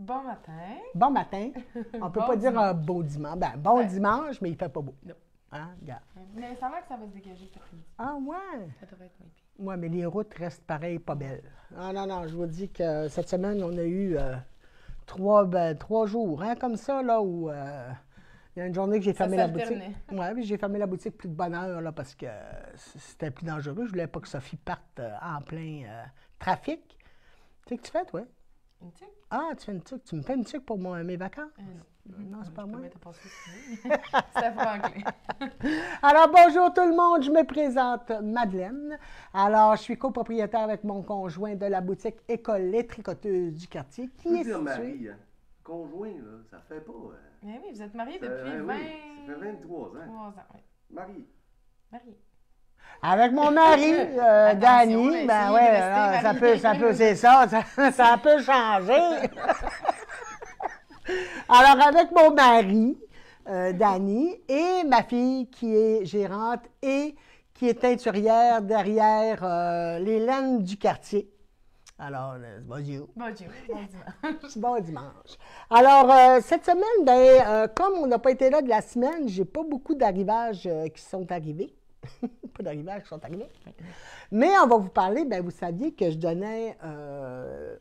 Bon matin. Bon matin. On peut Bon pas dire un dimanche. beau dimanche. Ben, bon Ouais. dimanche, mais il fait pas beau. Non. Hein, regarde. Mais ça a l'air que ça va se dégager cet après-midi. Ah, ouais. Ça devrait être moins pire. Ouais, mais les routes restent pareil, pas belles. Ah, non, non, je vous dis que cette semaine, on a eu 3 jours, hein, comme ça, là, où il y a une journée que j'ai Ça fermé la boutique. s'alternait. Oui, puis j'ai fermé la boutique plus de bonne heure, là, parce que c'était plus dangereux. Je voulais pas que Sophie parte en plein trafic. Tu sais que tu fais, toi? Une tique? Ah, tu fais une tuque. Tu me fais une tuque pour mes vacances? Non. Non, c'est pas je moi. peux mettre à passer si tu veux. C'est Franklin. Alors, bonjour tout le monde, je me présente Madeleine. Alors, je suis copropriétaire avec mon conjoint de la boutique École Les Tricoteuses du quartier, qui Faut est dire située... mari, hein. Conjoint, là, ça fait pas. Mais oui, vous êtes mariés Ça- depuis oui, 20... ça fait 23 ans. 3 ans. Oui. Mari. Mariés. Avec mon mari, Attention, Danny, là, ben essayez de ouais, rester ça marié. peut, c'est ça peut changer. Alors, avec mon mari, Danny, et ma fille qui est gérante et qui est teinturière derrière les laines du quartier. Alors, bonjour. Bonjour. Bon dimanche. Bon dimanche. Alors, cette semaine, comme on n'a pas été là de la semaine, j'ai pas beaucoup d'arrivages qui sont arrivés. Pas d'arrivages qui sont arrivés. Mais on va vous parler, vous saviez que je donnais,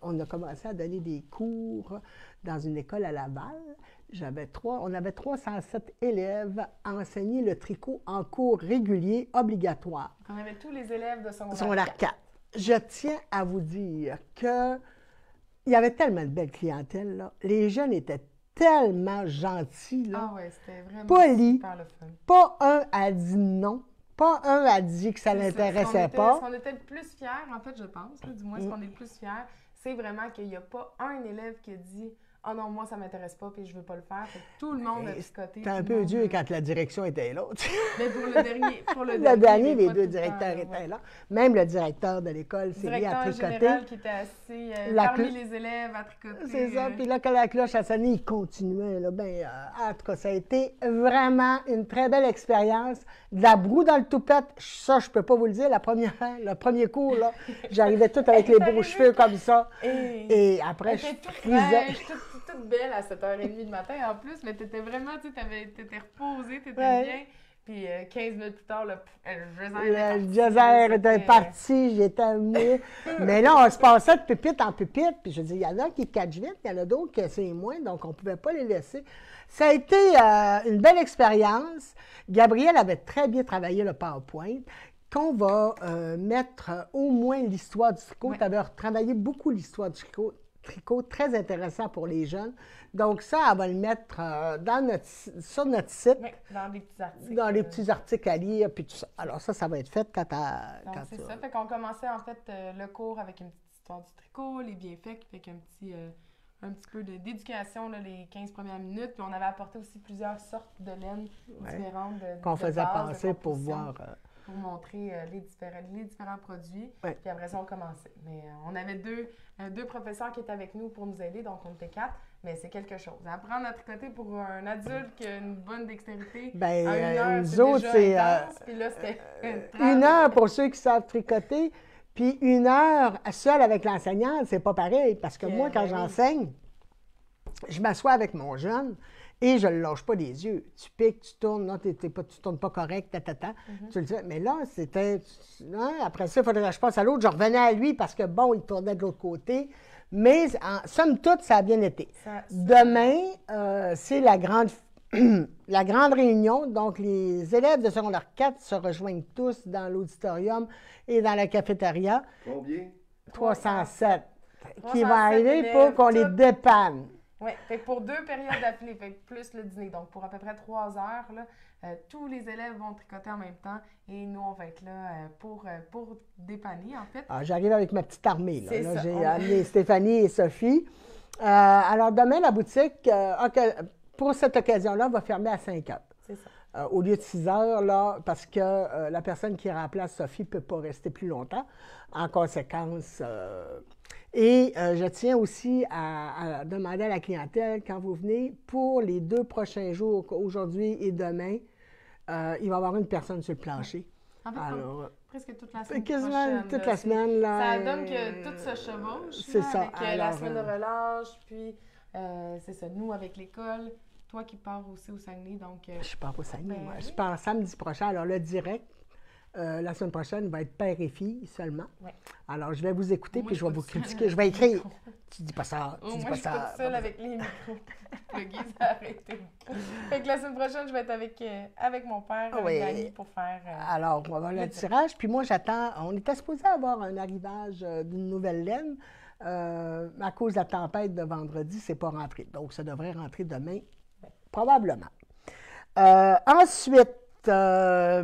on a commencé à donner des cours dans une école à Laval. On avait 307 élèves à enseigner le tricot en cours régulier obligatoire. On avait tous les élèves de Secondaire 4. Je tiens à vous dire que il y avait tellement de belle clientèle, là. Les jeunes étaient tellement gentils, là. Ah ouais, c'était vraiment Polis. super le fun. Pas un a dit non. Pas un a dit que ça C'est ça. l'intéressait Ce pas. qu'on était le plus fiers, en fait, je pense, là, du moins, ce qu'on est le plus fiers, c'est vraiment qu'il n'y a pas un élève qui a dit « Ah non, moi, ça m'intéresse pas, puis je veux pas le faire. » Fait que tout le monde a tricoté. C'était un peu dur quand la direction était là. Mais pour le dernier, Le dernier, mais les pas deux tout le temps, directeurs là, étaient ouais. là. Même le directeur de l'école s'est mis à Directeur tricoter. général qui était assis La parmi cl- les élèves à tricoter. C'est ça. Puis là, quand la cloche a sonné, il continuait. Là. En tout cas, ça a été vraiment une très belle expérience. De la broue dans le toupette, ça, je peux pas vous le dire. Le premier cours, là, j'arrivais tout avec les beaux cheveux comme ça. Et après, je Elle était toute frisais. fraîche, toute belle à 7h30 du matin en plus, mais t'étais vraiment, tu sais, t'étais reposée, t'étais Ouais. bien. Puis 15 minutes plus tard, le Le geyser était parti, j'étais mouillée. Mais là, on se passait de pupitre en pupitre. Puis je dis, il y en a qui catchent vite, il y en a d'autres que c'est moins, donc on ne pouvait pas les laisser. Ça a été une belle expérience. Gabrielle avait très bien travaillé le PowerPoint. Qu'on va mettre au moins l'histoire du tricot. Ouais. Tu avais travaillé beaucoup l'histoire du tricot, très intéressant pour les jeunes. Donc ça, elle va le mettre sur notre site. Oui, dans des petits articles. Dans les petits articles à lire, puis tout ça. Alors ça va être fait quand Donc, quand c'est tu- ça. Fait qu'on commençait, en fait, le cours avec une petite histoire du tricot, les bienfaits, fait qu'un un petit peu d'éducation, là, les 15 premières minutes. Puis on avait apporté aussi plusieurs sortes de laines différentes qu'on de faisait base, de passer pour composition, voir. pour montrer les différents produits. Ouais. Puis après ça, on commençait. Mais on avait deux professeurs qui étaient avec nous pour nous aider, donc on était 4. Mais c'est quelque chose. Apprendre à tricoter pour un adulte qui a une bonne dextérité, en 1 heure, nous c'est autres, déjà c'est intense. Puis là, c'était 1 heure pour ceux qui savent tricoter, puis 1 heure seule avec l'enseignante, c'est pas pareil. Parce que moi, quand ben oui. j'enseigne, je m'assois avec mon jeune et je ne le lâche pas des yeux. Tu piques, tu tournes, non, tu tournes pas correct, tu le sais. Mais là, c'était... hein, après ça, il faudrait que je passe à l'autre. Je revenais à lui parce que, bon, il tournait de l'autre côté. Mais, somme toute, ça a bien été. Demain, c'est la grande réunion. Donc, les élèves de secondaire 4 se rejoignent tous dans l'auditorium et dans la cafétéria. Combien? 307. Qui 307 va arriver élèves, pour qu'on les toutes. dépanne. Oui, fait que pour 2 périodes d'affilée, fait que plus le dîner. Donc, pour à peu près 3 heures, là, tous les élèves vont tricoter en même temps et nous, on va être là pour dépanner, en fait. Ah, j'arrive avec ma petite armée. Là. C'est Là, ça. j'ai amené Stéphanie et Sophie. Alors, demain, la boutique, pour cette occasion-là, va fermer à 5 heures. C'est ça. Au lieu de 6 heures, là, parce que la personne qui remplace Sophie ne peut pas rester plus longtemps. En conséquence, je tiens aussi à demander à la clientèle, quand vous venez, pour les 2 prochains jours, aujourd'hui et demain, il va y avoir une personne sur le plancher. En fait, Alors, presque toute la semaine quasiment prochaine. toute là, la semaine. Là, ça donne que tout se chevauche. c'est là, ça. Avec la Alors, semaine de relâche, puis C'est ça, nous avec l'école, toi qui pars aussi au Saguenay, donc... Je pars au Saguenay, ben moi. oui. Je pars samedi prochain. Alors, le direct, la semaine prochaine, va être père et fille seulement. Ouais. Alors, je vais vous écouter, Moi, puis je je vais suis vous pas toute seule critiquer. Je vais avec les écrire. micros. Tu dis pas ça, tu Oh, dis moi, pas je suis ça. pas toute seule avec les micros. Le Guy, ça a arrêté. Fait que la semaine prochaine, je vais être avec mon père, Oui. Danny, pour faire... Alors, on va voir le tirage. Puis moi, j'attends. On était supposé avoir un arrivage d'une nouvelle laine. À cause de la tempête de vendredi, c'est pas rentré. Donc, ça devrait rentrer demain, probablement. Ensuite, toi,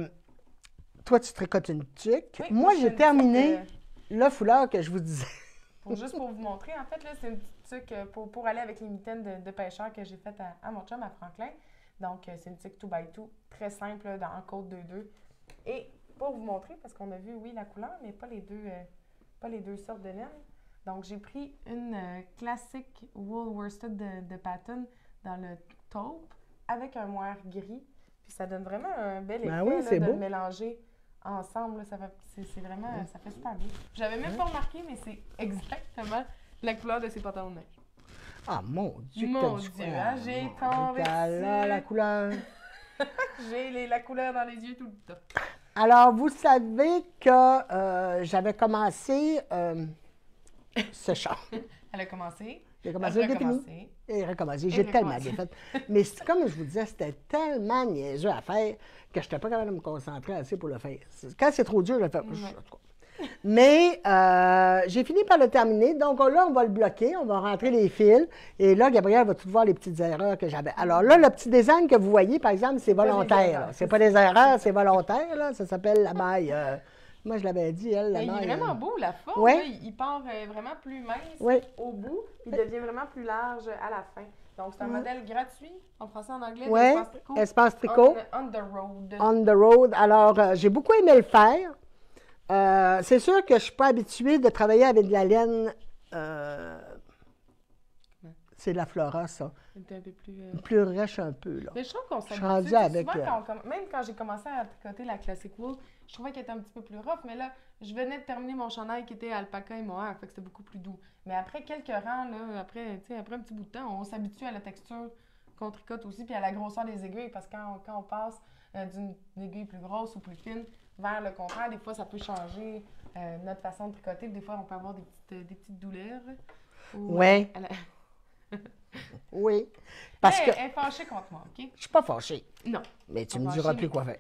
tu tricotes une tuque. Oui, Moi, je j'ai fais une terminé tuque, le foulard que je vous disais. juste pour vous montrer, en fait, là, c'est une petite tuque pour aller avec les mitaines de pêcheurs que j'ai faites à mon chum, à Franklin. Donc, c'est une tuque 2x2, très simple, là, en côte 2-2. Et pour vous montrer, parce qu'on a vu, oui, la couleur, mais pas les deux sortes de laine. Donc, j'ai pris une classique wool worsted de Patton dans le taupe avec un mohair gris. Puis ça donne vraiment un bel effet Ben oui, là, c'est de beau. le mélanger ensemble. Là, c'est vraiment, ça fait super bien. J'avais même pas remarqué, mais c'est exactement la couleur de ces pantalons de neige. Ah, mon Dieu, Mon que t'as du Dieu, choix. hein, j'ai Mon tant Dieu, t'as là, vexé. la couleur. J'ai la couleur dans les yeux tout le temps. Alors, vous savez que j'avais commencé ce chant. Elle a commencé. J'ai commencé Elle a au fini. recommencé. Et recommencer. J'ai tellement bien fait. Mais comme je vous disais, c'était tellement niaiseux à faire que je n'étais pas capable de me concentrer assez pour le faire. Quand c'est trop dur, je le fais. Ouais. Mais j'ai fini par le terminer. Donc là, on va le bloquer, on va rentrer les fils. Et là, Gabriel va tout voir les petites erreurs que j'avais. Alors là, le petit design que vous voyez, par exemple, c'est pas des volontaire. erreurs. C'est pas des erreurs, c'est volontaire. Là. Ça s'appelle la maille. Moi, je l'avais dit, elle, la Mais il maille. est vraiment beau, la forme. Ouais. Là, il part vraiment plus mince Ouais. au bout. Il devient vraiment plus large à la fin. Donc, c'est un modèle gratuit, en français, en anglais. Oui, d'Espace Tricot. Espace Tricot. On the road. On the road. Alors, j'ai beaucoup aimé le faire. C'est sûr que je ne suis pas habituée de travailler avec de la laine. C'est de la Flora, ça. C'est un peu plus... Plus riche un peu, là. Mais je trouve qu'on suis s'habitue. rendue Tu sais, avec, souvent, même quand j'ai commencé à tricoter la Classic Wool, je trouvais qu'elle était un petit peu plus rough, mais là, je venais de terminer mon chandail qui était alpaca et mohair, fait que c'était beaucoup plus doux. Mais après quelques rangs, là, après un petit bout de temps, on s'habitue à la texture qu'on tricote aussi, puis à la grosseur des aiguilles, parce que quand on passe d'une aiguille plus grosse ou plus fine vers le contraire, des fois, ça peut changer notre façon de tricoter, des fois, on peut avoir des petites douleurs. Ouais. Oui. Parce que Elle est fâchée contre moi, OK? je suis pas fâchée. Non. Mais tu Pas me fâchée, diras plus mais- quoi faire.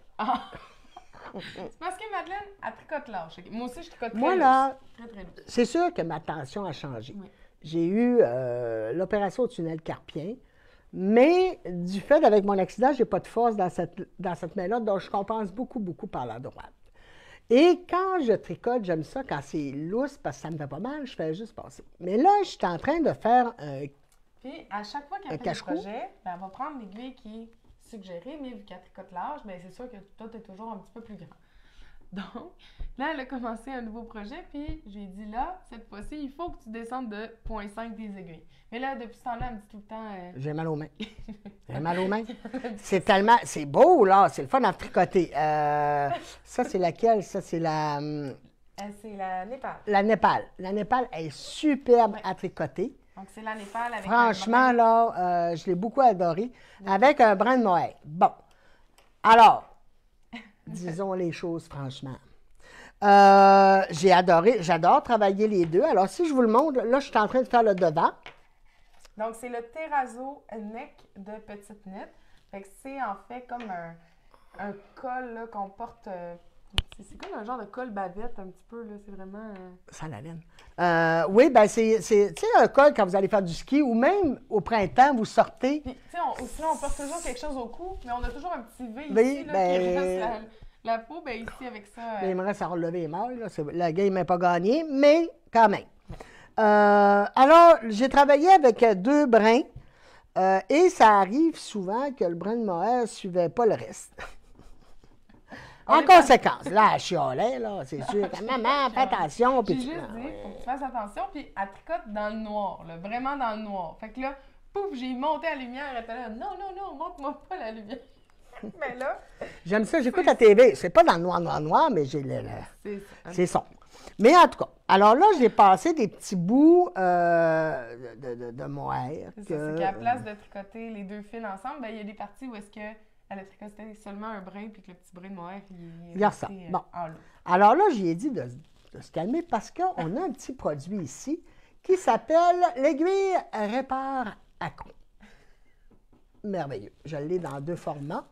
C'est parce que Madeleine, elle tricote lâche. OK? Moi aussi, je tricote très Moi, là, lousse. Très, très lousse. c'est sûr que ma tension a changé. Oui. J'ai eu l'opération au tunnel carpien, mais du fait avec mon accident, j'ai pas de force dans cette main-là, donc je compense beaucoup, beaucoup par la droite. Et quand je tricote, j'aime ça quand c'est lousse parce que ça me fait pas mal, je fais juste passer. Mais là, je suis en train de faire un... Puis, à chaque fois qu'elle fait des cache-cou? projets, ben, elle va prendre l'aiguille qui est suggérée, mais vu qu'elle tricote large, ben, c'est sûr que toi, t'es toujours un petit peu plus grand. Donc, là, elle a commencé un nouveau projet, puis j'ai dit là, cette fois-ci, il faut que tu descendes de 0,5 des aiguilles. Mais là, depuis ce temps-là, elle me dit tout le temps... J'ai mal aux mains. J'ai mal aux mains. C'est tellement... C'est beau, là. C'est le fun à tricoter. Ça, c'est laquelle? Ça, c'est la... c'est la Népal. La Népal. La Népal est superbe à tricoter. Donc, c'est la Népal avec Franchement, là, je l'ai beaucoup adoré. Avec un brin de mohair. Bon. Alors, disons les choses franchement. J'ai adoré, j'adore travailler les deux. Alors, si je vous le montre, là, je suis en train de faire le devant. Donc, c'est le terrazzo neck de Petite Knit. Fait que c'est en fait comme un col là, qu'on porte. C'est comme un genre de col bavette un petit peu. Là. C'est vraiment. Ça la laine. Oui, bien, c'est un col quand vous allez faire du ski ou même au printemps, vous sortez. Puis, tu sais, sinon, on porte toujours quelque chose au cou, mais on a toujours un petit V ici Oui, là, ben, qui reste la peau. Ben, ici, avec ça. Il me reste à relever les mailles. Là. La game n'est pas gagnée, mais quand même. Alors, j'ai travaillé avec deux brins et ça arrive souvent que le brin de mohair ne suivait pas le reste. En conséquence, là, elle chialait, là, c'est sûr. Maman, fais attention. J'ai Puis juste dit, faut que tu fasses attention, puis elle tricote dans le noir, là, vraiment dans le noir. Fait que là, pouf, j'ai monté la lumière, elle était là, non, non, non, montre-moi pas la lumière. Mais là, J'aime ça, j'écoute la TV. C'est pas dans le noir, mais j'ai c'est ça. c'est son. Mais en tout cas, alors là, j'ai passé des petits bouts de mohair. C'est ça, c'est qu'à la place de tricoter les deux fils ensemble, ben, il y a des parties où est-ce qu'elle a tricoté seulement un brin, puis que le petit brin de mohair, il est Regarde ça. resté, Bon. en l'eau. Alors là, j'ai dit de se calmer parce qu'on a un petit produit ici qui s'appelle l'aiguille répare à con. Merveilleux. Je l'ai dans 2 formats.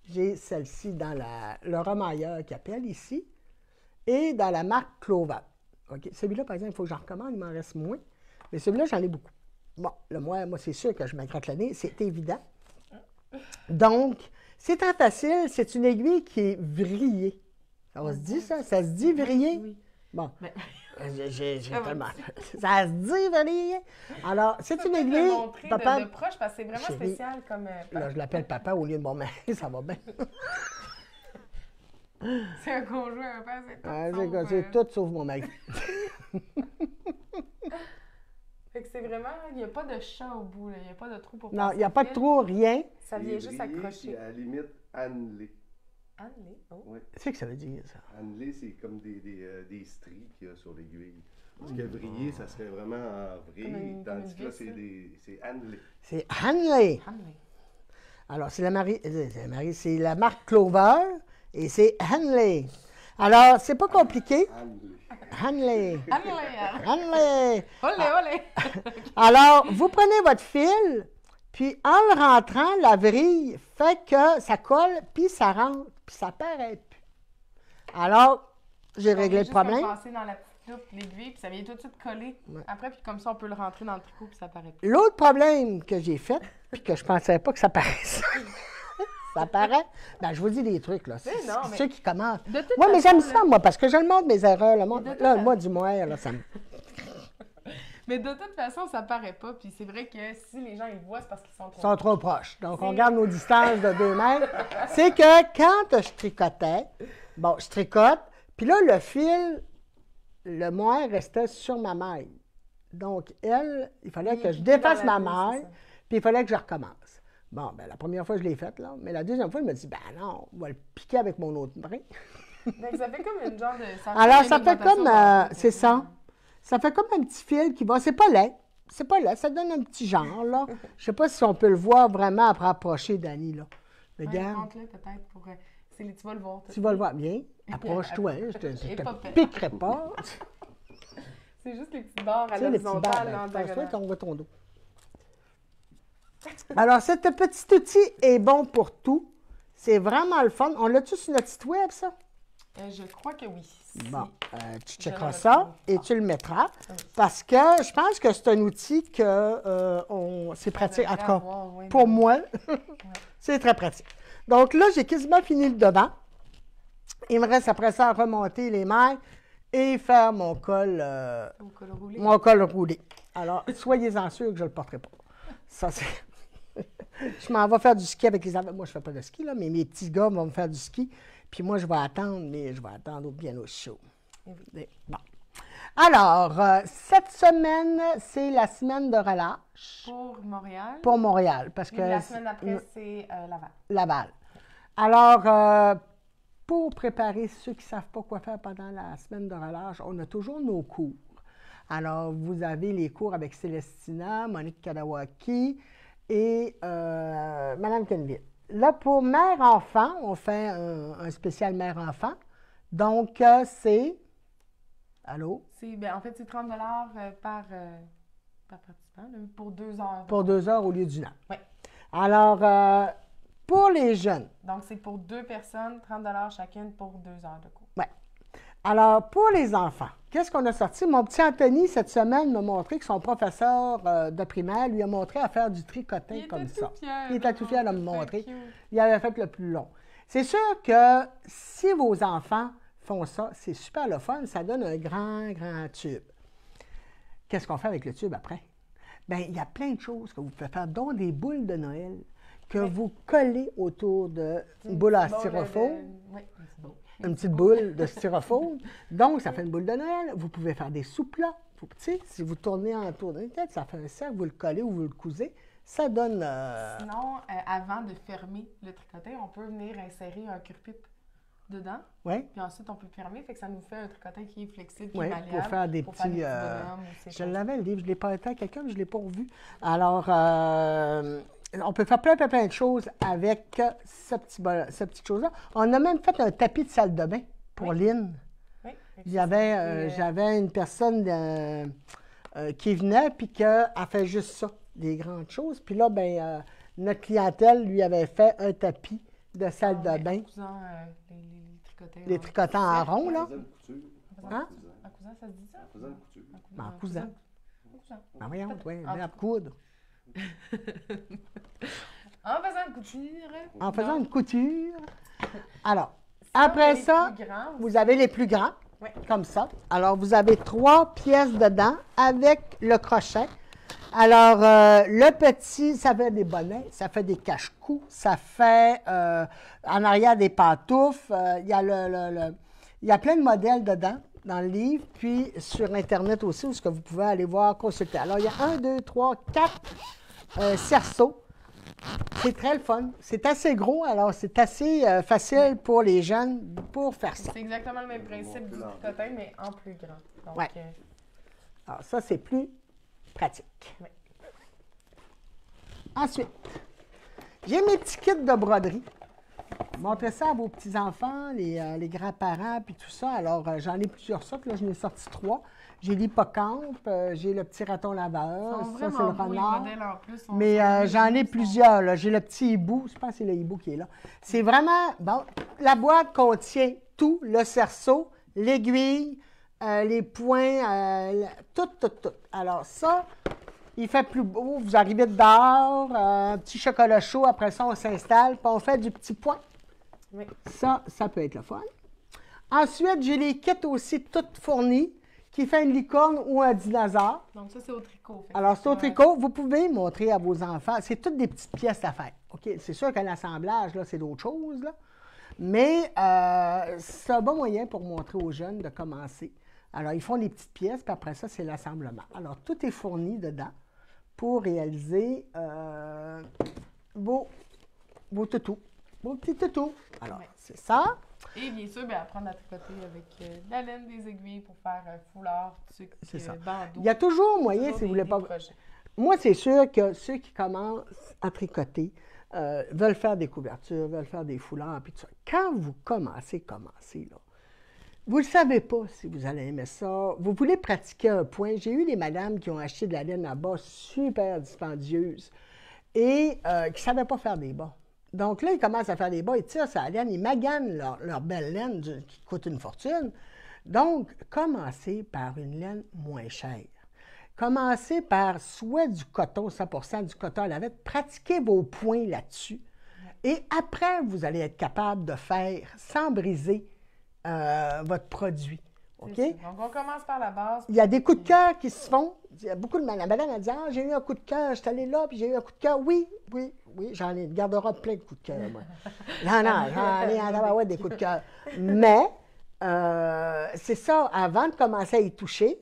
J'ai celle-ci dans le remailleur qui appelle ici et dans la marque Clover. OK. Celui-là, par exemple, il faut que j'en recommande, il m'en reste moins. Mais celui-là, j'en ai beaucoup. Bon, moi, c'est sûr que je me gratte le nez, c'est évident. Donc, c'est très facile. C'est une aiguille qui est vrillée. Ça se dit, ça? Ça se dit vrillée? Oui. Bon. Ben, J'ai tellement... Ça se dit vrillée? Alors, c'est une peut-être le aiguille... montrer de proche parce que c'est vraiment Chérie, spécial comme... Là, je l'appelle papa au lieu de mon mari, ça va bien. c'est un conjoint, un père, c'est tout. C'est tout sauf mon mari. Fait que c'est vraiment... Il n'y a pas de chat au bout, là. Il n'y a pas de trou pour Non, passer il n'y a le pas de fil. trou, rien. Ça vient juste Février, accrocher. puis à la limite, annelé. Annelé, oh. Oui. C'est que ça veut dire, ça? Annelé, c'est comme des stries qu'il y a sur l'aiguille. Parce que vrillé, ça serait vraiment en vrille, Comme tandis une que là, vis, c'est annelé. C'est Hanley. Annelé. Alors, c'est la marque Clover et c'est Hanley. Alors, c'est pas compliqué. Annelé. Hanley. Annelé! Hanley. Olé, olé! Alors, vous prenez votre fil, puis en le rentrant, la vrille fait que ça colle, puis ça rentre, puis ça paraît plus. Alors, j'ai réglé le problème. On passer dans la petite loupe l'aiguille, puis ça vient tout de suite coller. Ouais. Après, puis comme ça, on peut le rentrer dans le tricot, puis ça paraît plus. L'autre problème que j'ai fait, puis que je pensais pas que ça paraisse, ça paraît. Ben, je vous dis des trucs, là. C'est non, mais- ceux qui commencent. De toute Moi, mais façon, j'aime là- ça, moi, parce que je le montre mes erreurs. Le toute là, façon- moi, du mohair, là, ça me... Mais de toute façon, ça paraît pas. Puis c'est vrai que si les gens ils le voient, c'est parce qu'ils sont trop... Ils sont trop proches. Donc, on C'est- garde nos distances de 2 mètres. C'est que quand je tricotais, bon, je tricote, puis là, le fil, le mohair restait sur ma maille. Donc, elle, il fallait Il que je piquait défasse dans la ma vis, c'est maille, ça. puis il fallait que je recommence. Bon, ben la première fois, je l'ai faite, là. Mais la deuxième fois, il me dit, ben non, on va le piquer avec mon autre brin. Donc ça fait comme une genre de... Alors, fait ça une fait augmentation comme, de- c'est ça. Ça fait comme un petit fil qui va. C'est pas laid. C'est pas laid. Ça donne un petit genre, là. Je sais pas si on peut le voir vraiment après approcher Dani, là. Ouais, Regarde. montre-le peut-être pour... tu vas le voir. Tu vas le voir bien. Approche-toi. Hein, je Et pas te pire. piquerai pas. C'est juste les petits bords à Tu sais, les petits barres, l'horizontale, ben, en passe-toi diagonale. qu'on voit ton dos. Alors, ce petit outil est bon pour tout. C'est vraiment le fun. On l'a-tu sur notre site web, ça? Je crois que oui. Bon, tu Je checkeras le ça retrouve. et tu le mettras. Oui. Parce que je pense que c'est un outil que c'est pratique. En tout cas, Oui, pour moi, c'est très pratique. Donc là, j'ai quasiment fini le devant. Il me reste après ça à remonter les mailles et faire mon col, Au col roulé. mon col roulé. Alors, soyez-en sûrs que je ne le porterai pas. Ça, c'est... Je m'en vais faire du ski avec les enfants. Moi, je ne fais pas de ski, là, mais mes petits gars vont me faire du ski. Puis moi, je vais attendre, mais je vais attendre bien au chaud. Bon. Alors, cette semaine, c'est la semaine de relâche Pour Montréal. pour Montréal. Parce que Puis la semaine après, c'est Laval. Laval. Alors, pour préparer ceux qui ne savent pas quoi faire pendant la semaine de relâche, on a toujours nos cours. Alors, vous avez les cours avec Célestina, Monique Kadawaki et Mme Kenville. Là, pour mère-enfant, on fait un spécial mère-enfant. Donc, c'est... Allô? En fait, c'est 30 par participant là, pour 2 heures. Pour 2 heures au lieu d'une heure. Oui. Alors, pour les jeunes, Donc, c'est pour 2 personnes, 30 chacune pour 2 heures de cours. ouais. Alors, pour les enfants, qu'est-ce qu'on a sorti? Mon petit Anthony, cette semaine, m'a montré que son professeur de primaire lui a montré à faire du tricotin Il comme était ça. tout fier. Il était tout fier de me C'est montrer. cute. Il avait fait le plus long. C'est sûr que si vos enfants font ça, c'est super le fun. Ça donne un grand, grand tube. Qu'est-ce qu'on fait avec le tube après? Bien, il y a plein de choses que vous pouvez faire, dont des boules de Noël que vous collez autour d'une boule en styrofoam. Oui, c'est beau. Une petite boule de styrofoam. Donc, ça fait une boule de Noël. Vous pouvez faire des sous-plats. Tu sais, si vous tournez en tour d'une tête, ça fait un cercle, vous le collez ou vous le cousez. Ça donne... Sinon, avant de fermer le tricotin, on peut venir insérer un cure-pipe dedans. Oui. Puis ensuite, on peut le fermer. Fait que ça nous fait un tricotin qui est flexible, qui Oui, est malléable. pour faire des pour faire petits. bonhommes ou ces Je choses. l'avais le livre, je ne l'ai pas été à quelqu'un, mais je ne l'ai pas revu. Alors, on peut faire plein de choses avec ce petit chose-là. On a même fait un tapis de salle de bain pour Lynn. Oui. J'avais une personne qui venait, puis qu'elle fait juste ça, des grandes choses. Puis là, ben, notre clientèle lui avait fait un tapis de salle de bain. En cousant les tricotins. Les tricotants en rond, là. En faisant une couture. Hein? En cousant, ça se dit ça? En faisant une couture. En cousant. Ah, voyons, oui, En- mais à coudre. En faisant une couture. En faisant Non. une couture. Alors, Sinon, après les ça, plus grands aussi. vous avez les plus grands, Oui. comme ça. Alors, vous avez 3 pièces dedans avec le crochet. Alors, le petit, ça fait des bonnets, ça fait des cache-cous, ça fait en arrière des pantoufles. Il y a il y a plein de modèles dedans, dans le livre, puis sur Internet aussi, où ce que vous pouvez aller voir, consulter. Alors, il y a 1, 2, 3, 4 cerceaux. C'est très le fun. C'est assez gros, alors c'est assez facile pour les jeunes pour faire ça. C'est exactement le même principe du tricotin, mais en plus grand. Donc, Ouais. Alors, ça, c'est plus pratique. Oui. Ensuite, j'ai mes petits kits de broderie. Montrez ça à vos petits-enfants, les grands-parents, puis tout ça. Alors, j'en ai plusieurs sortes. Là, j'en ai sorti 3. J'ai l'hippocampe, j'ai le petit raton laveur, Ils sont ça, c'est le vraiment beaux, les renard. modèles en plus. Mais j'en ai plusieurs. Là. J'ai le petit hibou. Je pense que c'est le hibou qui est là. C'est vraiment... Bon, la boîte contient tout, le cerceau, l'aiguille, les points, tout. Alors ça, il fait plus beau. Vous arrivez dehors, un petit chocolat chaud. Après ça, on s'installe, puis on fait du petit point. Oui. Ça peut être le fun. Ensuite, j'ai les kits aussi toutes fournis, qui fait une licorne ou un dinosaure. Donc, ça, c'est au tricot. Fait que Alors, c'est au pas- tricot. Vous pouvez montrer à vos enfants. C'est toutes des petites pièces à faire. OK? C'est sûr qu'un assemblage, là, c'est d'autres choses, là. Mais c'est un bon moyen pour montrer aux jeunes de commencer. Alors, ils font des petites pièces, puis après ça, c'est l'assemblement. Alors, tout est fourni dedans pour réaliser vos toutous, vos petits toutous. Alors, Ouais. c'est ça. Et bien sûr, ben, apprendre à tricoter avec la laine, des aiguilles pour faire foulard, tuque, C'est ça. bandeau. Il y a toujours moyen, Toujours si vous des- voulez pas... des projets. Moi, c'est sûr que ceux qui commencent à tricoter veulent faire des couvertures, veulent faire des foulards, puis tout ça. Quand vous commencez, là, vous ne savez pas si vous allez aimer ça. Vous voulez pratiquer un point. J'ai eu des madames qui ont acheté de la laine à bas super dispendieuse et qui ne savaient pas faire des bas. Donc là, ils commencent à faire des bas, ils tirent sur la laine, ils maganent leur belle laine qui coûte une fortune. Donc, commencez par une laine moins chère. Commencez par soit du coton, 100% du coton à la vête. Pratiquez vos points là-dessus. Et après, vous allez être capable de faire, sans briser, votre produit. OK? C'est ça. Donc, on commence par la base. Il y a des coups de cœur qui se font. Il y a beaucoup de madame a dit, ah, j'ai eu un coup de cœur, je suis allée là, puis j'ai eu un coup de cœur. Oui, j'en ai une garde-robe plein de coups de cœur, moi. Non, j'en ai en tabarouette des coups de cœur. Mais, c'est ça, avant de commencer à y toucher,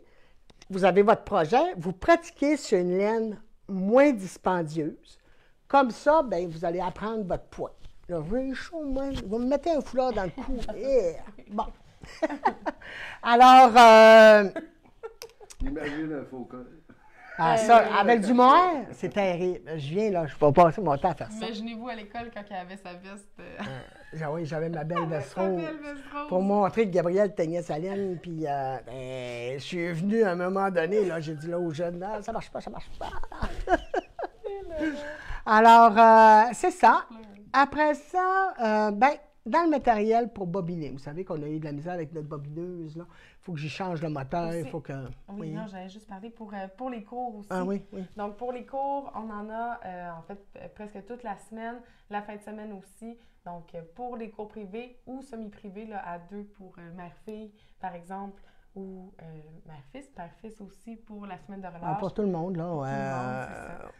vous avez votre projet, vous pratiquez sur une laine moins dispendieuse. Comme ça, bien, vous allez apprendre votre poids. Là, vous avez chaud, moi, vous me mettez un foulard dans le cou. Yeah. Bon. Alors, Imagine un faux col. ça, avec du mohair, c'est terrible. Je viens, là, je vais passer mon temps à faire ça. Imaginez-vous à l'école quand elle avait sa veste. Oui, j'avais ma belle veste sa rose. belle veste rose. Pour montrer que Gabriel teignait sa laine, puis ben, je suis venu à un moment donné, là, j'ai dit là aux jeunes, non, ça marche pas. Alors, c'est ça. Après ça, ben, dans le matériel pour bobiner, vous savez qu'on a eu de la misère avec notre bobineuse, là. Il faut que j'y change le moteur, il Aussi. faut que... Oui, non, j'allais juste parler pour les cours aussi. Ah oui. Donc, pour les cours, on en a en fait presque toute la semaine, la fin de semaine aussi. Donc, pour les cours privés ou semi-privés, là, à 2 pour mère-fille, par exemple, ou mère-fils, père-fils aussi pour la semaine de relâche. Ah, pour tout le monde, là. Tout le monde, c'est ça.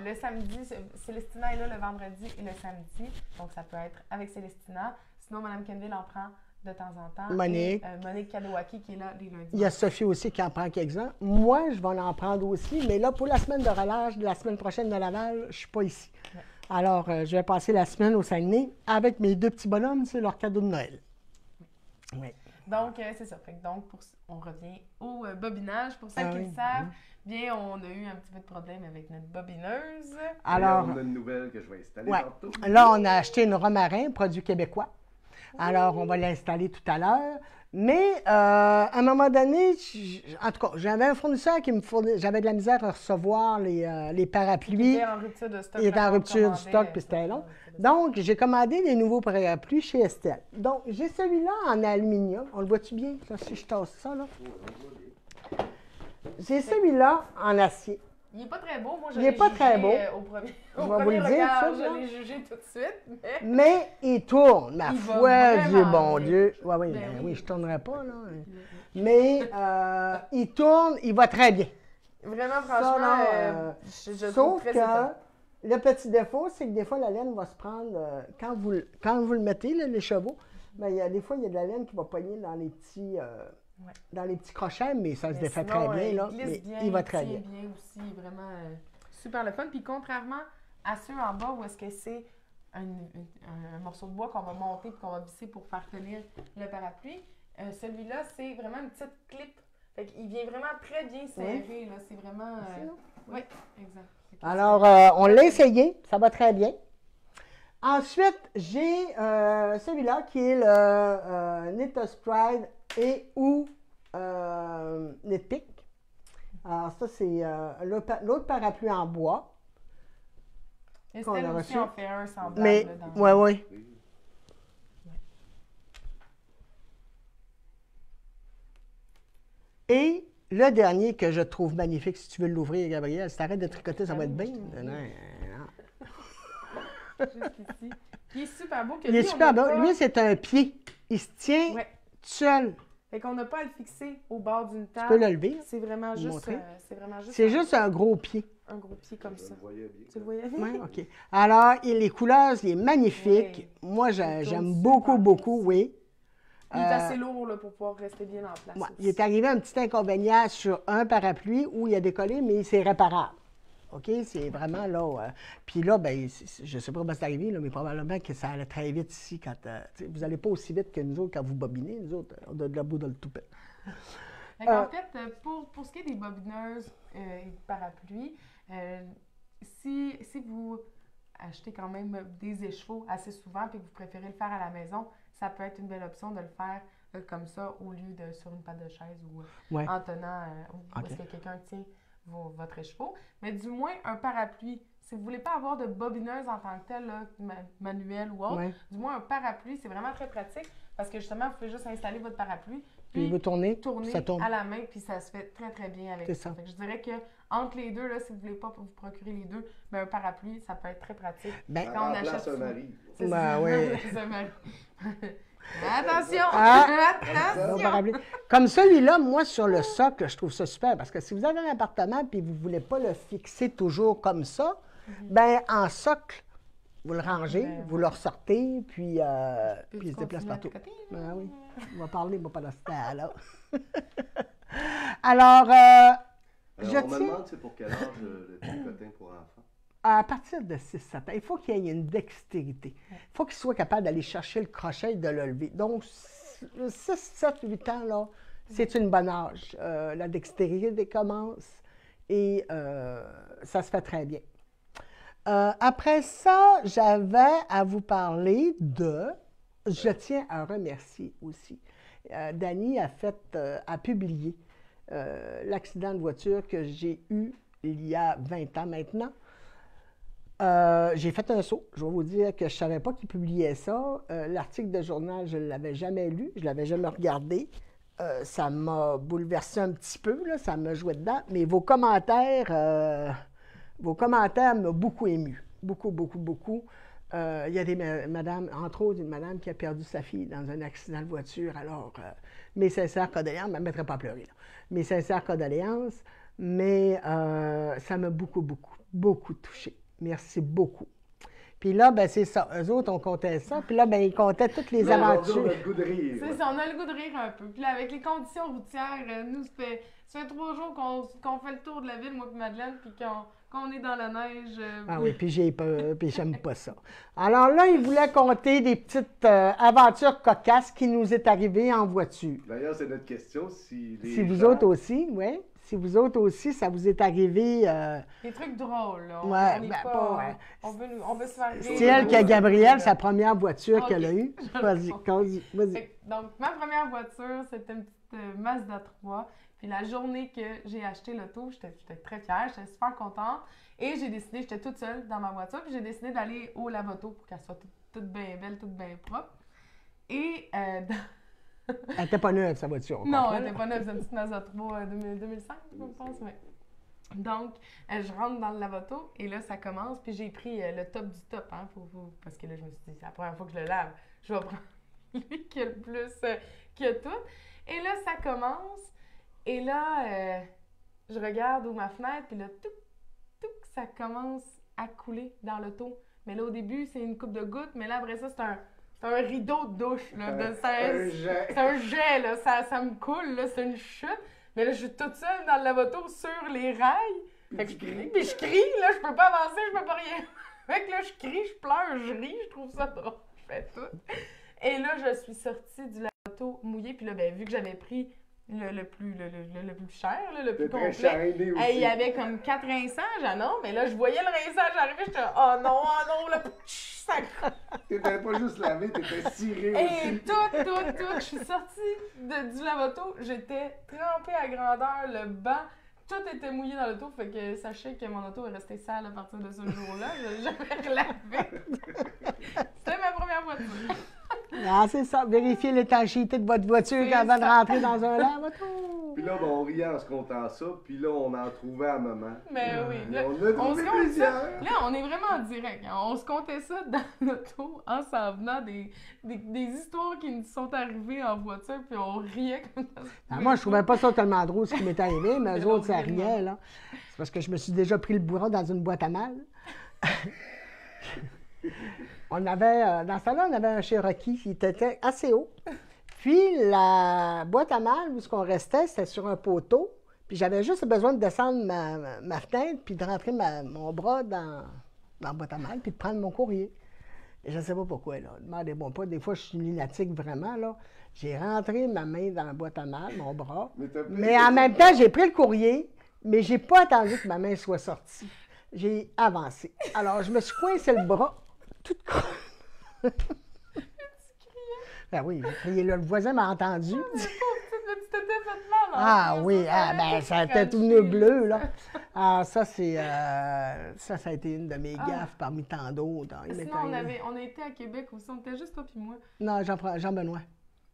Le samedi, Célestina est là le vendredi et le samedi. Donc, ça peut être avec Célestina. Sinon, Mme Kenville en prend de temps en temps. Monique. Et, Monique Kadewaki qui est là les lundis. Il y a Sophie aussi qui en prend quelques-uns. Moi, je vais en prendre aussi, mais là, pour la semaine de relâche, de la semaine prochaine de Laval, je ne suis pas ici. Ouais. Alors, je vais passer la semaine au Saguenay avec mes 2 petits bonhommes. C'est leur cadeau de Noël. Oui. Donc, c'est ça. Fait que donc, on revient au bobinage. Pour ceux qui le oui. savent, bien, on a eu un petit peu de problème avec notre bobineuse. Alors, on a une nouvelle que je vais installer ouais. tantôt. Là, on a acheté une Romarin, produit québécois. Alors, on va l'installer tout à l'heure. Mais, à un moment donné, en tout cas, j'avais un fournisseur qui me fournissait, j'avais de la misère à recevoir les parapluies. Il était en rupture de stock. Il était là, en quand on rupture du commandait, stock, puis c'était long. Donc, j'ai commandé des nouveaux parapluies chez Estelle. Donc, j'ai celui-là en aluminium. On le voit-tu bien, là, si je tasse ça, là? J'ai celui-là en acier. Il n'est pas très beau. Moi, je Il l'ai est pas très jugé, beau. au premier, Je au vais vous premier le dire, regard, ça, je là. l'ai jugé tout de suite. Mais Mais il tourne, ma Il va foi, Dieu vraiment bon bien. Dieu. Ouais, oui, Ben ben oui. oui, je ne tournerai pas, là. Mais il tourne, il va très bien. vraiment, Ça, franchement, là, je trouve Sauf très que étonnant. le petit défaut, c'est que des fois, la laine va se prendre, quand vous le mettez, là, les chevaux, ben, des fois, il y a de la laine qui va pogner dans les petits, dans les petits crochets, mais ça se Mais défait sinon, très bien, là. il glisse Mais bien, il va très tient bien. aussi, vraiment super le fun. Puis contrairement à ceux en bas où est-ce que c'est un morceau de bois qu'on va monter et qu'on va visser pour faire tenir le parapluie, celui-là, c'est vraiment une petite clip. Fait qu'il vient vraiment très bien serré, là. C'est vraiment... Ici, là? Oui, exact. Fait que Alors, c'est- on l'a essayé, ça va très bien. Ensuite, j'ai celui-là qui est le Knit Pride et ou Knit-Pick. Alors, ça, c'est l'autre parapluie en bois. qu'on Estelle a aussi reçu. en fait un semblable. Mais, là, dans... oui. Et le dernier que je trouve magnifique, si tu veux l'ouvrir, Gabriel, si t'arrêtes de tricoter, ça va être bien. Jusqu'ici. Qui est super beau. Que Il est lui, on super n'a beau. pas- Lui, c'est un pied. Il se tient Ouais. tout seul. Fait qu'on n'a pas à le fixer au bord d'une Tu table. peux le lever. C'est vraiment Vous juste... montrer? c'est vraiment juste... C'est juste un gros pied. un gros pied comme ça. Vous voyez bien. Tu le voyais bien? Oui, OK. Alors, les couleurs, il est magnifique. Oui. Moi, Il tourne j'aime super beaucoup, bien. beaucoup, oui. Il est assez lourd là, pour pouvoir rester bien en place. Ouais, aussi. il est arrivé un petit inconvénient sur un parapluie où il a décollé, mais c'est réparable. OK? C'est vraiment là. Puis là, ben, je ne sais pas comment c'est arrivé, là, mais probablement que ça allait très vite ici. Quand, vous n'allez pas aussi vite que nous autres quand vous bobinez. Nous autres, on a de la boue dans le toupet. En fait, pour ce qui est des bobineuses et de parapluies, si vous achetez quand même des écheveaux assez souvent et que vous préférez le faire à la maison, ça peut être une belle option de le faire comme ça au lieu de sur une patte de chaise ou Ouais. en tenant où est-ce que quelqu'un tient votre écheveau. Mais du moins, un parapluie. Si vous ne voulez pas avoir de bobineuse en tant que telle, là, manuelle ou autre, Ouais. du moins un parapluie, c'est vraiment très pratique parce que justement, vous pouvez juste installer votre parapluie Puis vous tournez, tourner ça tourne. à la main, puis ça se fait très, très bien avec C'est ça. ça. Fait que je dirais que entre les deux, là, si vous ne voulez pas vous procurer les deux, ben, un parapluie, ça peut être très pratique. Ben, Quand on Remplace achète un souvent. mari. C'est Ben ça. oui. C'est un mari. Attention! Ah! Bon Attention! parapluie. Comme celui-là, moi, sur le socle, je trouve ça super parce que si vous avez un appartement et vous ne voulez pas le fixer toujours comme ça, ben en socle, vous le rangez, Ben, vous le ressortez, puis Peux-tu il se déplace continuer à partout. tricoter, là? Ben oui, on va parler, moi, pendant ce temps-là. Alors, Alors, je on me tiens demande c'est pour quel âge le tricotin pour enfants. à partir de 6-7 ans, il faut qu'il y ait une dextérité. Il faut qu'il soit capable d'aller chercher le crochet et de le lever. Donc, 6, 7, 8 ans, là, c'est une bonne âge. La dextérité commence et ça se fait très bien. Après ça, j'avais à vous parler de... Je tiens à remercier aussi. Dany a publié l'accident de voiture que j'ai eu il y a 20 ans maintenant. J'ai fait un saut. Je vais vous dire que je ne savais pas qu'il publiait ça. L'article de journal, je ne l'avais jamais lu, je ne l'avais jamais regardé. Ça m'a bouleversé un petit peu, là, ça m'a joué dedans. Mais vos commentaires m'ont beaucoup ému. Beaucoup, beaucoup, beaucoup. Il y a des madames, entre autres, une madame qui a perdu sa fille dans un accident de voiture. Alors, mes sincères condoléances, je ne me mettrai pas à pleurer, là. Mes sincères condoléances, mais ça m'a beaucoup, beaucoup, beaucoup touchée. Merci beaucoup. Puis là, ben c'est ça. Eux autres, on comptait ça. Puis là, ben ils comptaient toutes les Là, aujourd'hui, on aventures. a le goût de rire. C'est ça, on a le goût de rire un peu. Puis là, avec les conditions routières, nous, ça fait 3 jours qu'on fait le tour de la ville, moi et Madeleine, puis qu'on qu'on est dans la neige. Ah oui, puis j'ai peur, puis j'aime pas ça. Alors là, il voulait compter des petites aventures cocasses qui nous est arrivées en voiture. D'ailleurs, c'est notre question. Si vous autres aussi, oui. Si vous autres aussi, ça vous est arrivé... Des trucs drôles, là. Ouais, On est ben, pas... ouais. On veut se faire rire. C'est elle qui a Gabrielle, sa première voiture Ok. qu'elle a eue. Vas-y. Donc, ma première voiture, c'était une petite Mazda 3. Puis la journée que j'ai acheté l'auto, j'étais très fière, j'étais super contente. Et j'ai décidé, j'étais toute seule dans ma voiture, puis j'ai décidé d'aller au lave-auto pour qu'elle soit toute bien belle, toute bien propre. Et Elle n'était pas neuve, sa voiture. non, elle n'était pas neuve, c'est une petite Mazda 3 2005, je pense, oui. Donc, je rentre dans le lave-auto et là, ça commence. Puis j'ai pris le top du top, hein, parce que là, je me suis dit, c'est la première fois que je le lave. Je vais prendre lui qui a le plus, qui a tout. Et là, ça commence. Et là, je regarde ma fenêtre, puis là, ça commence à couler dans l'auto. Mais là, au début, c'est une coupe de gouttes, mais là, après ça, c'est un rideau de douche. Là, c'est un jet, là. Ça me coule, là, c'est une chute. Mais là, je suis toute seule dans le lave-auto sur les rails. Fait que je crie, là, je peux pas avancer, je peux pas rien. Fait que là, je crie, je pleure, je ris, je trouve ça drôle, je fais tout. Et là, je suis sortie du lave-auto mouillé, puis là, ben, vu que j'avais pris le plus cher, là, le plus complet. Il y avait comme 4 rinçages, ah non, mais là, je voyais le rinçage arriver, j'étais oh non, là, ça... T'étais pas juste lavé, t'étais ciré Et aussi. tout, je suis sortie du lave-auto, j'étais trempée à grandeur, le banc, tout était mouillé dans l'auto, fait que sachez que mon auto est restée sale à partir de ce jour-là, je l'ai jamais relavé. C'était ma première voiture. Ah, c'est ça. Vérifiez l'étanchéité de votre voiture avant de rentrer dans un lave-auto. Puis là, ben, on riait en se comptant ça, puis là, on en trouvait à maman. Mais oui, là, On a trouvé se compte plusieurs. ça. Là, on est vraiment en direct. Hein. On se comptait ça dans l'auto en s'en venant des histoires qui nous sont arrivées en voiture, puis on riait comme ça. Ah, moi, je trouvais pas ça tellement drôle ce qui m'est arrivé, mais eux autres, ça riait, là. C'est parce que je me suis déjà pris le bourron dans une boîte à mal. On avait, dans ce temps-là, on avait un Cherokee qui était assez haut. Puis la boîte à mal où on restait, c'était sur un poteau. Puis j'avais juste besoin de descendre ma fenêtre puis de rentrer mon bras dans la boîte à mal puis de prendre mon courrier. Et je ne sais pas pourquoi, là. Demandez-moi pas. Des fois, je suis lunatique vraiment, là. J'ai rentré ma main dans la boîte à mal, mon bras. Mais en même temps, j'ai pris le courrier, mais j'ai pas attendu que ma main soit sortie. J'ai avancé. Alors, je me suis coincé le bras, tout croche. Ben oui, j'ai crié là. Le voisin m'a entendu. Tu t'étais fait mal. Ah oui, ça a été tout venu bleu, là. Ah, ça a été une de mes gaffes parmi tant d'autres. Sinon, on a été à Québec aussi, on était juste toi puis moi. Non, Jean-Benoît.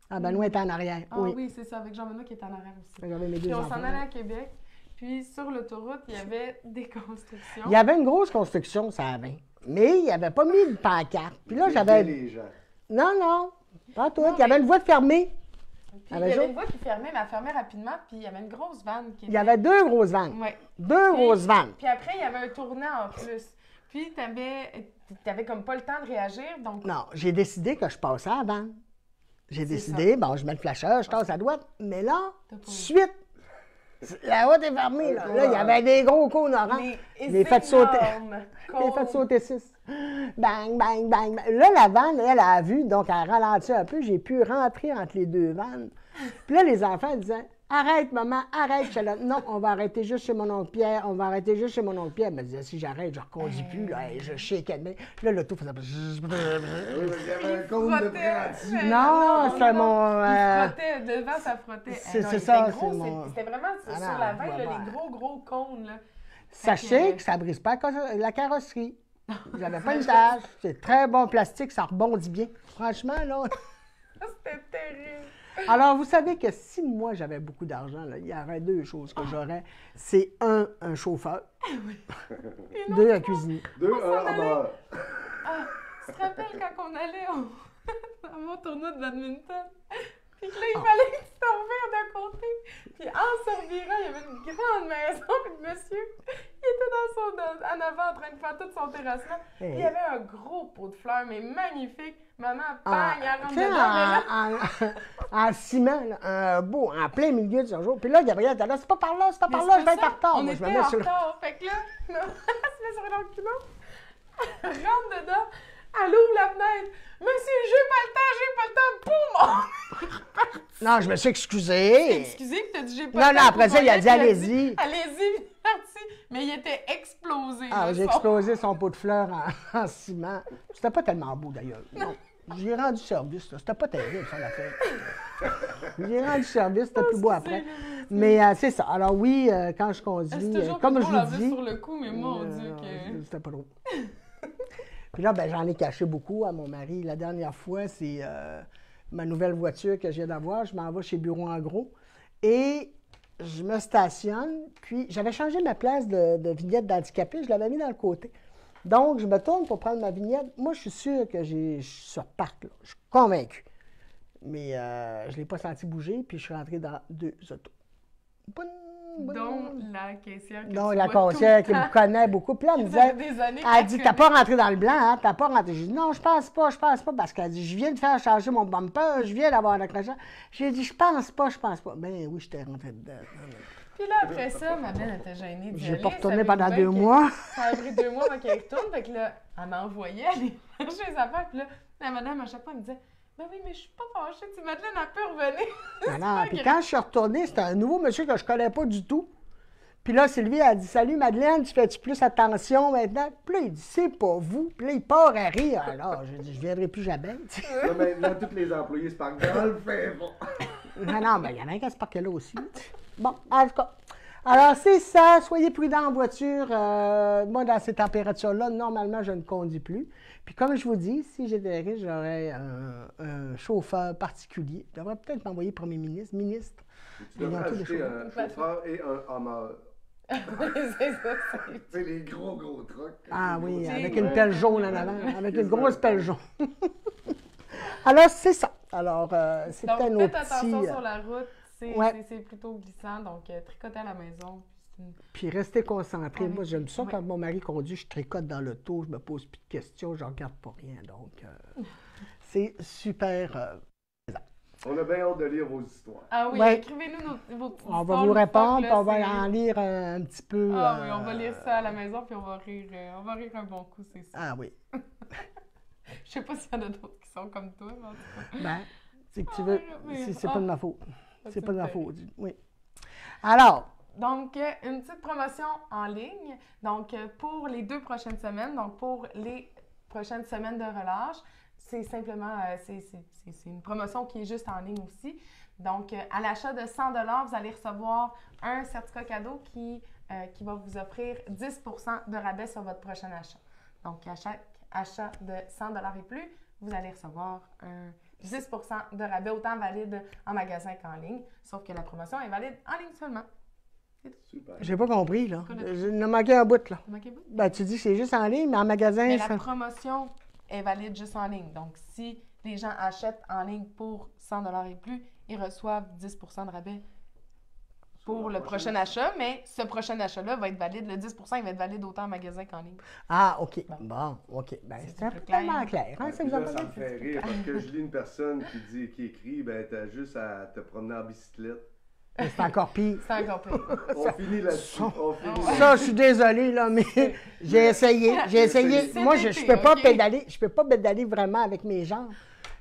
Ah, Benoît était en arrière, ah, oui. C'est ça, avec Jean-Benoît qui est en arrière aussi. J'avais mes deux puis on enfants. s'en allait à Québec, puis sur l'autoroute, il y avait des constructions. Il y avait une grosse construction, ça avait. Mais il n'avait pas mis de pancarte. Puis là, j'avais... Les gens. Non, pas tout. Il y avait une voie fermée. Puis il y avait une voie qui fermait, mais elle fermait rapidement, puis il y avait une grosse vanne qui était... Il y avait 2 grosses vannes. Ouais. 2 grosses vannes. Puis après, il y avait un tournant en plus. Puis t'avais comme pas le temps de réagir, donc... Non, j'ai décidé que je passais à la vanne. J'ai décidé, bon, je mets le flasheur, je tasse à droite, mais là, suite, la route est fermée, là. Là, il y avait des gros cônes oranges. Les fait sauter. Les fait sauter 6. Bang, bang, bang, bang. Là, la vanne, elle a vu, donc elle a ralenti un peu. J'ai pu rentrer entre les 2 vannes. Puis là, les enfants disaient, arrête, maman, arrête. Je suis là, non, on va arrêter juste chez mon oncle Pierre. On va arrêter juste chez mon oncle Pierre. Elle me disait, si j'arrête, je ne reconduis plus. Là, et je shake de main. Là, l'auto faisait. Il y avait un cône de prêt. Non, c'est mon. Il frottait, devant, ça frottait. C'est ça, c'est mon. C'était vraiment sur la veille, les gros cônes. Là. Sachez que ça ne brise pas la carrosserie. Vous n'avez pas une tâche. C'est très bon plastique, ça rebondit bien. Franchement, là. C'était terrible. Alors, vous savez que si moi, j'avais beaucoup d'argent, là, il y aurait 2 choses que j'aurais. C'est un chauffeur. Oui. 2, un cuisinier. 2, 1, mort. Ah, tu te rappelles quand on allait dans mon tournoi de badminton? Puis que là, il fallait que tu te revires d'un côté. Puis en se revirant, il y avait une grande maison. Puis le monsieur, en avant en train de faire tout son terrassement. Puis il y avait un gros pot de fleurs, mais magnifique. Maman, bang, elle rentre dedans. En ciment, là, en plein milieu de ce jour. Puis là, Gabrielle était là, c'est pas par là, je vais être en retard. On Moi, était je me mets en sur retard. Fait que là, elle se met sur le culot. Elle rentre dedans. Elle ouvre la fenêtre. Monsieur, j'ai pas le temps. Boum! Non, je me suis excusée. Excusez, puis t'as dit j'ai pas le temps. Non, après ça, il a dit allez-y. Allez-y, il est parti. Mais il était explosé. Ah, j'ai explosé son pot de fleurs en ciment. C'était pas tellement beau, d'ailleurs. Non. J'ai rendu service, là. C'était pas terrible, ça, l'affaire. J'ai rendu service, c'était plus beau après. Mais c'est ça. Alors oui, quand je conduis, comme je vous dis... sur le coup, mais mon Dieu que... C'était pas drôle. Puis là, j'en ai caché beaucoup à mon mari. La dernière fois, c'est ma nouvelle voiture que je viens d'avoir. Je m'en vais chez Bureau en gros. Et je me stationne. Puis j'avais changé ma place de vignette d'handicapé. Je l'avais mis dans le côté. Donc, je me tourne pour prendre ma vignette. Moi, je suis sûr que je suis sur parc, là. Je suis convaincu. Mais je ne l'ai pas senti bouger, puis je suis rentré dans 2 autos. Donc, la caissière que Donc, la caissière qui me connaît beaucoup. Puis là, elle me disait, elle dit, t'as pas rentré dans le blanc, hein? T'as pas rentré. J'ai dit, non, je pense pas, parce qu'elle dit, je viens de faire changer mon bumper, je viens d'avoir un accrochage. J'ai dit, je pense pas. Ben oui, j'étais rentré dedans. Puis là, après ça, ma belle était gênée d'y J'ai aller. pas retourné pendant 2 mois. Ça a pris 2 mois avant qu'elle retourne. Fait que là, elle m'envoyait aller chercher les affaires. Puis là, la madame, à chaque fois, elle me disait, ben oui, mais je suis pas fâchée. Tu Madeleine, elle peut revenir. Non, puis quand je suis retournée, c'était un nouveau monsieur que je connais pas du tout. Puis là, Sylvie, elle dit, salut Madeleine, tu fais-tu plus attention maintenant? Puis là, il dit, c'est pas vous. Puis là, il part à rire. Alors, j'ai dit, je viendrai plus jamais. Là, maintenant, tous les employés se parquent dans le fait. Non, mais il y en a un qui se parquait là aussi. Bon, en tout cas. Alors, c'est ça. Soyez prudents en voiture. Moi, dans ces températures-là, normalement, je ne conduis plus. Puis, comme je vous dis, si j'étais riche, j'aurais un chauffeur particulier. Je devrais peut-être m'envoyer premier ministre. Tu devrais ajouter un chauffeur et un hammer. C'est ça. C'est les gros trucks. Ah oui, avec une pelle jaune en avant. Avec une grosse pelle jaune. Alors, c'est ça. Alors, c'était donc, nos faites attention petits... sur la route. C'est plutôt glissant, donc tricotez à la maison. Puis restez concentrés. Moi, j'aime ça quand mon mari conduit, je tricote dans l'auto, je me pose plus de questions, je regarde pas rien. Donc, c'est super... On a bien hâte de lire vos histoires. Ah oui, Ouais. écrivez-nous vos petites On va histoires, vous répondre, là, puis on va en lire un petit peu. Ah oui, on va lire ça à la maison, puis on va rire un bon coup, c'est ça. Ah oui. Je sais pas s'il y en a d'autres qui sont comme toi, mais en tout cas. Ben, c'est que tu veux. mais- C'est pas de ma faute. C'est pas de ma fait faute. Oui. Alors, Donc, une petite promotion en ligne. Donc, pour les 2 prochaines semaines, donc pour les prochaines semaines de relâche, c'est simplement, c'est une promotion qui est juste en ligne aussi. Donc, à l'achat de 100 $, vous allez recevoir un certificat cadeau qui va vous offrir 10 % de rabais sur votre prochain achat. Donc, à chaque achat de 100 $ et plus, vous allez recevoir un 10 % de rabais, autant valide en magasin qu'en ligne, sauf que la promotion est valide en ligne seulement. Super. j'ai pas compris, là. Il a manqué un bout, là. Remarquez-vous? Ben, tu dis que c'est juste en ligne, mais en magasin, Mais ça... la promotion est valide juste en ligne. Donc, si les gens achètent en ligne pour 100 $ et plus, ils reçoivent 10 % de rabais pour le prochain achat, mais ce prochain achat-là va être valide, le 10 % il va être valide autant en magasin qu'en ligne. Ah, OK. Bon, OK. Ben, c'est un peu clair. tellement clair. Hein, Puis là, ça me fait rire parce que je lis une personne qui écrit, ben t'as juste à te promener en bicyclette. C'est encore pire. C'est encore pire. On finit là-dessus. On finit là-dessus. Ça, je suis désolée, là, mais j'ai essayé. C'est Moi, je l'été, peux pas OK? pédaler. Je peux pas pédaler vraiment avec mes jambes.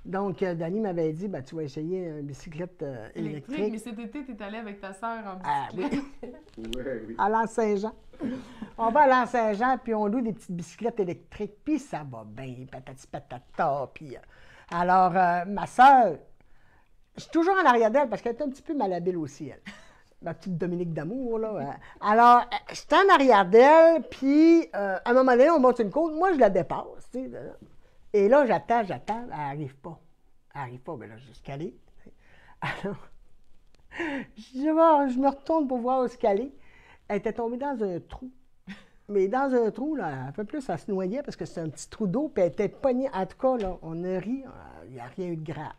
Donc, Dani m'avait dit, ben, tu vas essayer une bicyclette électrique Mais cet été, tu es allé avec ta sœur en Ah, bicyclette. Oui. à l'Anse-Saint-Jean. On va à l'Anse-Saint-Jean, puis on loue des petites bicyclettes électriques, puis ça va bien, patati patata. Puis, alors, ma sœur, je suis toujours en arrière d'elle parce qu'elle est un petit peu malhabile aussi, elle. Ma petite Dominique d'amour, là. Alors, j'étais en arrière d'elle, puis à un moment donné, on monte une côte. Moi, je la dépasse, tu sais. Et là, j'attends, elle n'arrive pas. Elle n'arrive pas, mais là, je suis calé. Alors, je me retourne pour voir où est-ce qu'elle est. Elle était tombée dans un trou. Mais dans un trou, là, un peu plus, elle se noyait parce que c'était un petit trou d'eau, puis elle était pognée. En tout cas, là, on a ri, il n'y a rien eu de grave.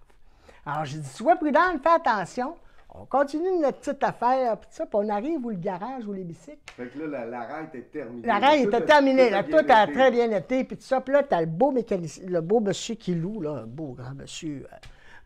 Alors, j'ai dit, sois prudente, fais attention. On continue notre petite affaire, puis ça, puis on arrive où le garage, où les bicycles. Fait que là, la raille était terminée. La raille était terminée, là, tout a bien été. très bien été, puis tout ça. Puis là, t'as le beau mécanicien, le beau monsieur qui loue, là, un beau grand monsieur.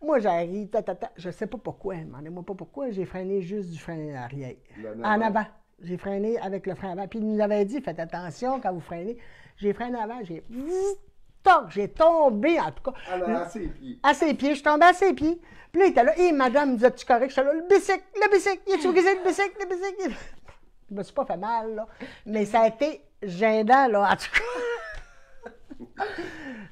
Moi, j'arrive, je sais pas pourquoi, demandez-moi pas pourquoi, j'ai freiné juste du frein arrière. En avant. J'ai freiné avec le frein avant. Puis il nous avait dit, faites attention quand vous freinez. J'ai freiné avant, j'ai tombé, en tout cas. Alors, à ses pieds. À ses pieds, je suis tombé à ses pieds. Puis là, il était là, et madame, me disait, tu correct? J'étais là, le bicycle, il est-tu brisé, le bicycle? Je me suis pas fait mal, là. Mais ça a été gênant, là, en tout cas.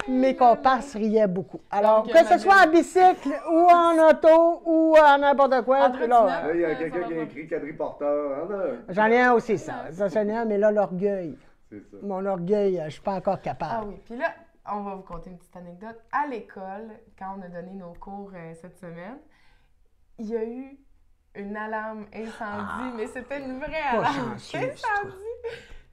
Mes comparses riaient beaucoup. Alors, Donc, que ce soit en bicycle, ou en auto, ou en n'importe quoi. En puis là, trottinette. Là, il y a Ça quelqu'un va qui a pas. écrit quadriporteur. j'en ai un aussi, ça. Ça, c'en est un, mais là, l'orgueil. C'est ça. Mon orgueil, je suis pas encore Ah capable. oui, puis là, on va vous conter une petite anecdote. À l'école, quand on a donné nos cours cette semaine, il y a eu une alarme incendie, mais c'était une vraie Pas alarme chanceux, incendie.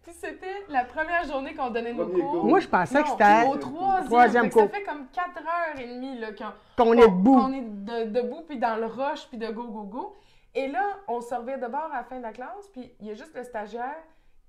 Puis c'était la première journée qu'on donnait nos Premier cours. cours. Moi, je pensais Non, que c'était au troisième. troisième Fait que ça cours. fait comme 4h30 là, qu'on est debout. On est debout, puis dans le rush, puis de go, go, go. Et là, on se revient de bord à la fin de la classe, puis il y a juste le stagiaire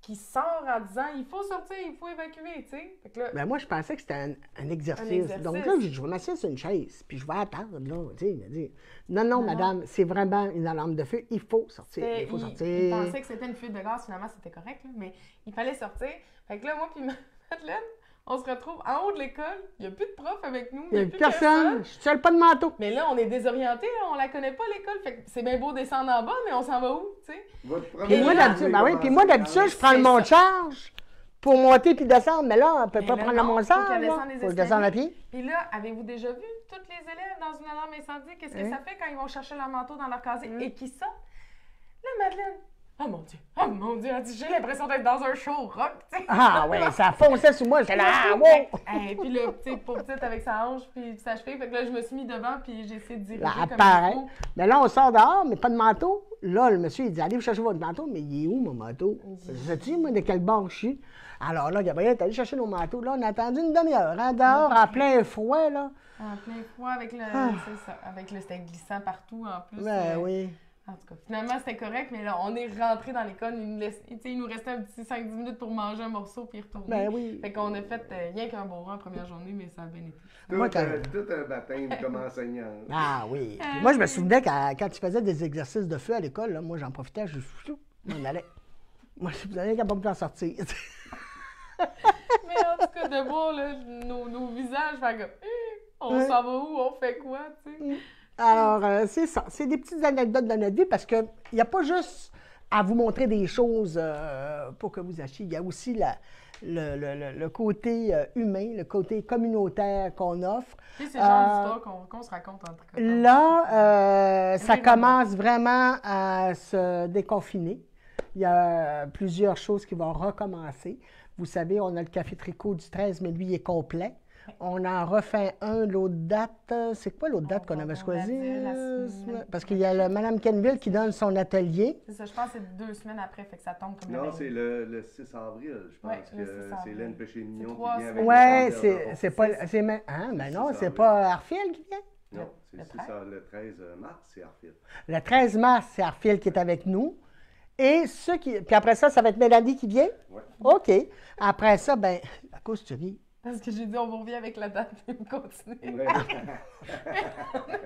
qui sort en disant « Il faut sortir, il faut évacuer », tu sais. Fait que là, Ben moi, je pensais que c'était un exercice. Un exercice. Donc là, je vais m'asseoir sur une chaise, puis je vais attendre, là. Tu sais, il m'a dit, non, madame, c'est vraiment une alarme de feu, il faut sortir, il faut il sortir. pensait que c'était une fuite de gaz, finalement, c'était correct, là, mais il fallait sortir. Fait que là, moi puis Madeleine, on se retrouve en haut de l'école, il n'y a plus de prof avec nous, Il n'y a plus personne, je suis seul, pas de manteau. Mais là, on est désorientés, on la connaît pas, l'école, fait que c'est bien beau descendre en bas, mais on s'en va où, tu sais? Votre Puis première moi, là, d'habitude, journée ben oui, commence puis moi, à d'habitude, je prends le C'est monte ça. charge pour monter puis descendre, mais là, on ne peut Mais pas là, prendre le non, monte faut charge, qu'elle là. descende les Faut que je descende à escaliers. pied. Puis là, avez-vous déjà vu tous les élèves dans une alarme incendie? Qu'est-ce que Hein? ça fait quand ils vont chercher leur manteau dans leur casier et qu'ils sortent? Là, Madeleine, oh mon Dieu, elle dit, j'ai l'impression d'être dans un show rock, tu sais. Ah ouais, ça fonçait sur moi, j'étais là, ah, wow! Et puis là, tu sais, pauvre petite avec sa hanche puis sa cheville, fait que là, je me suis mis devant puis j'ai essayé de diriger Là, comme apparaît. il faut. Mais là, on sort dehors, mais pas de manteau. Là, le monsieur, il dit, allez vous chercher votre manteau. Mais il est où, mon manteau? Sais-tu, moi, de quel bord je suis? Alors là, Gabriel est allé chercher nos manteaux. Là, on a attendu une demi-heure, hein, dehors, en plein froid, là. En plein froid avec le. C'est ça. Avec le c'était glissant partout en plus. Ben oui. En tout cas, finalement, c'était correct, mais là, on est rentré dans l'école. Il nous restait un petit 5-10 minutes pour manger un morceau puis y retourner. Ben oui. Fait qu'on a fait rien qu'un beau rang en première journée, mais ça a bien été. Moi, Tout, tout un baptême comme enseignant. Ah oui. Puis moi, je me souvenais quand tu faisais des exercices de feu à l'école, là, moi, j'en profitais, je m'en allais. Moi, je vous allais capable de en sortir. Mais en tout cas, de voir là, nos visages, fait que, on s'en va où, on fait quoi, tu sais. Alors, c'est ça. C'est des petites anecdotes de notre vie parce qu'il n'y a pas juste à vous montrer des choses pour que vous achetiez. Il y a aussi le côté humain, le côté communautaire qu'on offre. Tu sais, c'est le genre d'histoire qu'on se raconte entre copains. Là, ça Vraiment. commence vraiment à se déconfiner. Il y a plusieurs choses qui vont recommencer. Vous savez, on a le café tricot du 13, mais lui, il est complet. On en refait un, l'autre date. C'est quoi l'autre date qu'on avait choisie? Parce qu'il y a Mme Kenville qui donne son atelier. C'est ça, je pense que c'est 2 semaines après, fait que ça tombe comme Non, la c'est le 6 avril, je pense Ouais, le que 6 c'est avril. Hélène Péché-Mignon C'est qui 3 vient avec semaines. Ouais, le centre c'est pas. Hein, ben non, c'est pas Arfiel qui vient? Non, c'est Le ça, le 13 mars, c'est Arfil. Le 13 mars, c'est Arfiel qui est avec nous. Et ceux qui. Puis après ça, ça va être Mélanie qui vient? Ouais. OK. Après ça, ben, à cause tu ris. Parce que j'ai dit, on vous revient avec la date, et on continue. Ouais.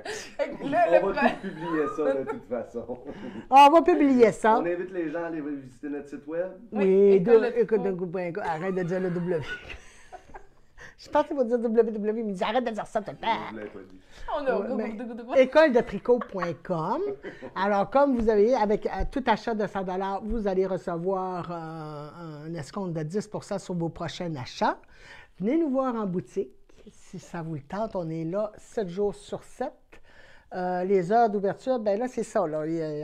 Fait que là, le On va pre- tout publier ça de toute façon. On va publier ça. On invite les gens à aller visiter notre site web. Oui, écoute, arrête de dire le W. Je pensais vous dire www, mais il dit arrête de dire ça tout le temps. Je l'avais pas dit. On a Ouais, mais écoledetricot.com. Alors, comme vous avez, avec tout achat de 100 $, vous allez recevoir un escompte de 10 % sur vos prochains achats. Venez nous voir en boutique. Si ça vous le tente, on est là 7 jours sur 7. Les heures d'ouverture, bien là, c'est ça. Là.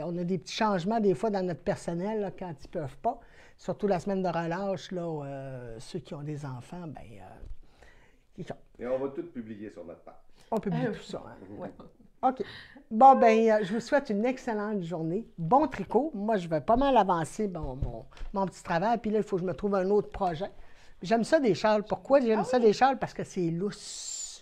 On a des petits changements des fois dans notre personnel là, quand ils ne peuvent pas. Surtout la semaine de relâche, là, ceux qui ont des enfants, bien, c'est ça. Et on va tout publier sur notre page. On publie tout ça. Hein? Ouais. OK. Bon, ben, je vous souhaite une excellente journée. Bon tricot. Moi, je vais pas mal avancer mon petit travail. Puis là, il faut que je me trouve un autre projet. J'aime ça des châles. Pourquoi j'aime ça des châles? Parce que c'est lousse.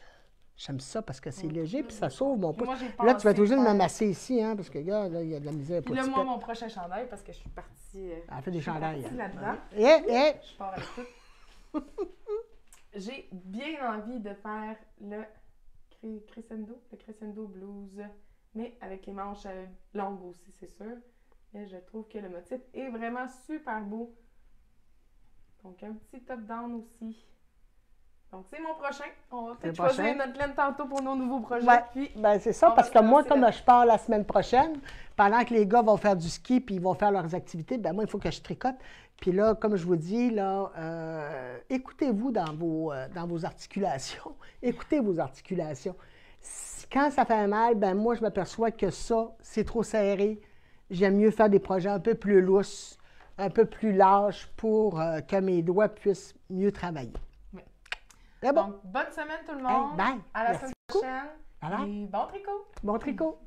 J'aime ça parce que c'est léger, puis ça sauve mon pouce. Moi, j'ai Là, tu vas être obligé de me faire- masser ici, hein, parce que, gars, là, il y a de la misère Puis pour là, moi, Tipette. mon prochain chandail, parce que je suis partie. Elle fait des chandails. partie là-dedans. Je pars avec tout. J'ai bien envie de faire le crescendo blues, mais avec les manches longues aussi, c'est sûr. Et je trouve que le motif est vraiment super beau. Donc, un petit top-down aussi. Donc, c'est mon prochain. On va peut-être choisir notre laine tantôt pour nos nouveaux projets. Ouais, Puis, ben c'est ça, on parce va que se moi, lancer comme là- je pars la semaine prochaine, pendant que les gars vont faire du ski puis ils vont faire leurs activités, ben moi, il faut que je tricote. Puis là, comme je vous dis, là, écoutez-vous dans vos articulations. Écoutez vos articulations. Quand ça fait mal, ben moi, je m'aperçois que ça, c'est trop serré. J'aime mieux faire des projets un peu plus lousses, un peu plus larges pour que mes doigts puissent mieux travailler. Oui. C'est bon. Donc, bonne semaine tout le monde. Hey, bye. À la Merci semaine beaucoup. prochaine. Bye bye. Et bon tricot. Bon tricot.